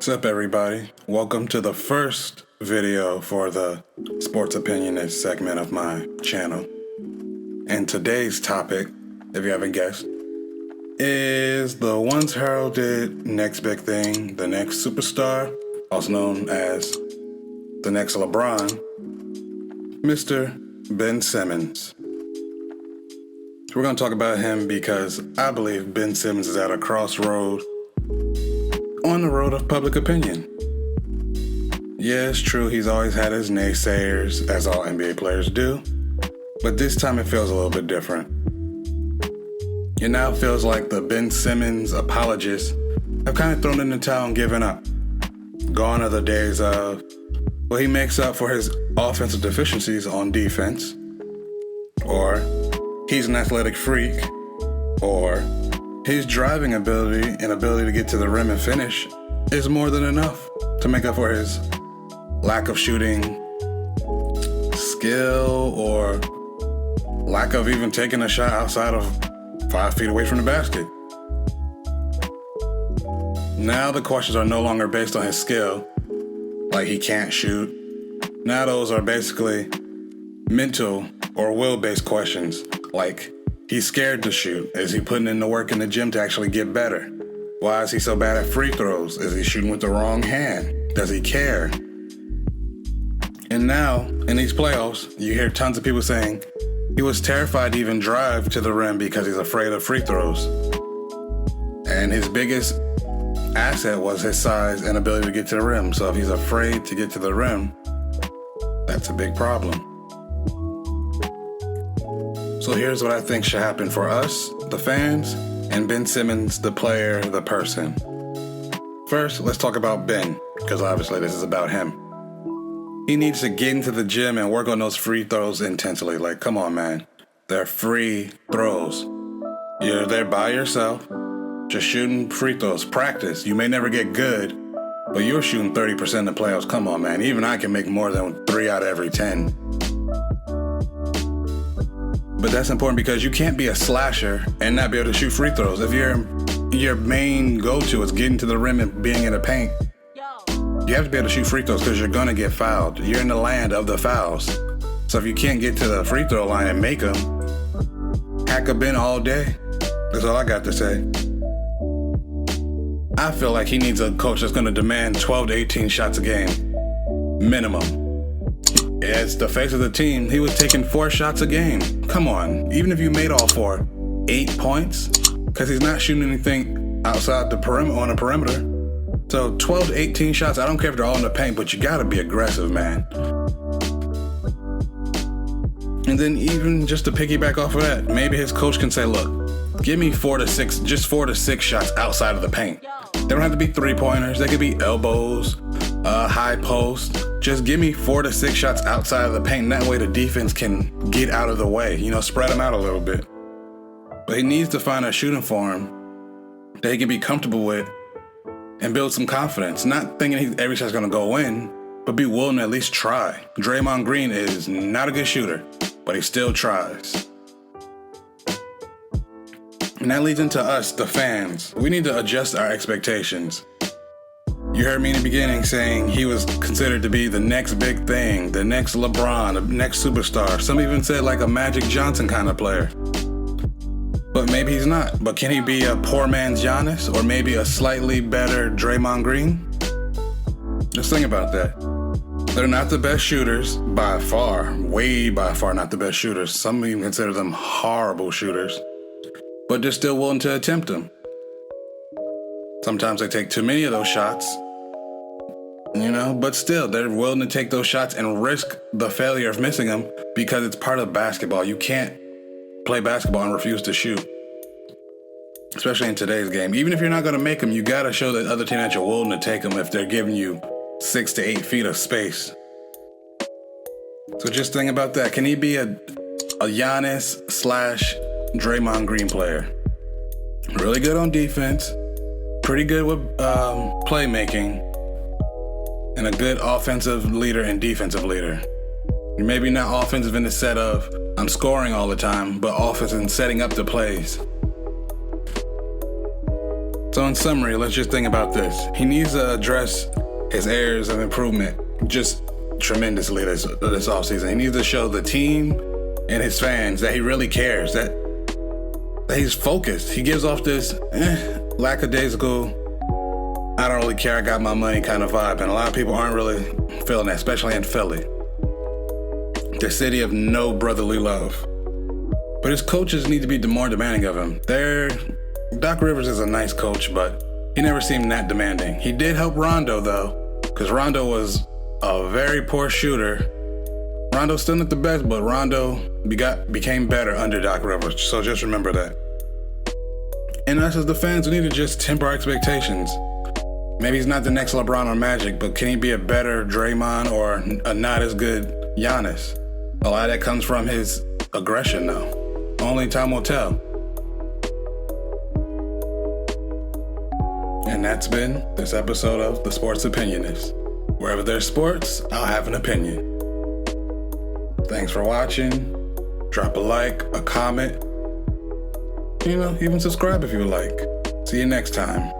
What's up, everybody? Welcome to the first video for the Sports Opinionist segment of my channel. And today's topic, if you haven't guessed, is the once heralded next big thing, the next superstar, also known as the next LeBron, Mr. Ben Simmons. So we're going to talk about him because I believe Ben Simmons is at a crossroad on the road of public opinion. Yeah, it's true, he's always had his naysayers, as all NBA players do, but this time it feels a little bit different. It now feels like the Ben Simmons apologists have kind of thrown in the towel and given up. Gone are the days of, well, he makes up for his offensive deficiencies on defense, or he's an athletic freak, or his driving ability and ability to get to the rim and finish is more than enough to make up for his lack of shooting skill or lack of even taking a shot outside of 5 feet away from the basket. Now the questions are no longer based on his skill, like he can't shoot. Now those are basically mental or will-based questions, like he's scared to shoot. Is he putting in the work in the gym to actually get better? Why is he so bad at free throws? Is he shooting with the wrong hand? Does he care? And now, in these playoffs, you hear tons of people saying he was terrified to even drive to the rim because he's afraid of free throws. And his biggest asset was his size and ability to get to the rim. So if he's afraid to get to the rim, that's a big problem. So here's what I think should happen for us, the fans, and Ben Simmons, the player, the person. First, let's talk about Ben, because obviously this is about him. He needs to get into the gym and work on those free throws intensely. Like, come on, man. They're free throws. You're there by yourself, just shooting free throws. Practice. You may never get good, but you're shooting 30% in the playoffs. Come on, man. Even I can make more than 3 out of every 10. But that's important because you can't be a slasher and not be able to shoot free throws. If your main go-to is getting to the rim and being in the paint, you have to be able to shoot free throws because you're going to get fouled. You're in the land of the fouls. So if you can't get to the free throw line and make them, hack a Ben all day. That's all I got to say. I feel like he needs a coach that's going to demand 12 to 18 shots a game. Minimum. As the face of the team, he was taking 4 shots a game. Come on, even if you made all 4, 8 points, because he's not shooting anything outside the perimeter on a perimeter. So 12 to 18 shots, I don't care if they're all in the paint, but you gotta be aggressive, man. And then even just to piggyback off of that, maybe his coach can say, look, give me 4 to 6 shots outside of the paint. They don't have to be 3-pointers, they could be elbows, high post. Just give me 4 to 6 shots outside of the paint. That way the defense can get out of the way. Spread them out a little bit. But he needs to find a shooting form that he can be comfortable with and build some confidence. Not thinking every shot's going to go in, but be willing to at least try. Draymond Green is not a good shooter, but he still tries. And that leads into us, the fans. We need to adjust our expectations. You heard me in the beginning saying he was considered to be the next big thing, the next LeBron, the next superstar. Some even said like a Magic Johnson kind of player. But maybe he's not. But can he be a poor man's Giannis or maybe a slightly better Draymond Green? Just think about that. They're not the best shooters by far, way by far not the best shooters. Some even consider them horrible shooters, but they're still willing to attempt them. Sometimes they take too many of those shots, but still, they're willing to take those shots and risk the failure of missing them because it's part of basketball. You can't play basketball and refuse to shoot, especially in today's game. Even if you're not going to make them, you got to show the other team that you're willing to take them if they're giving you 6 to 8 feet of space. So just think about that. Can he be a Giannis / Draymond Green player? Really good on defense. Pretty good with playmaking, and a good offensive leader and defensive leader. Maybe not offensive in the set of I'm scoring all the time, but offensive in setting up the plays. So in summary, let's just think about this. He needs to address his areas of improvement just tremendously this offseason. He needs to show the team and his fans that he really cares, that he's focused. He gives off this lackadaisical, I don't really care, I got my money kind of vibe. And a lot of people aren't really feeling that, especially in Philly, the city of no brotherly love. But his coaches need to be more demanding of him. Doc Rivers is a nice coach, but he never seemed that demanding. He did help Rondo, though, because Rondo was a very poor shooter. Rondo's still not the best, but Rondo became better under Doc Rivers, so just remember that. And us as the fans, we need to just temper our expectations. Maybe he's not the next LeBron or Magic, but can he be a better Draymond or a not as good Giannis? A lot of that comes from his aggression, though. Only time will tell. And that's been this episode of The Sports Opinionist. Wherever there's sports, I'll have an opinion. Thanks for watching. Drop a like, a comment. Even subscribe if you would like. See you next time.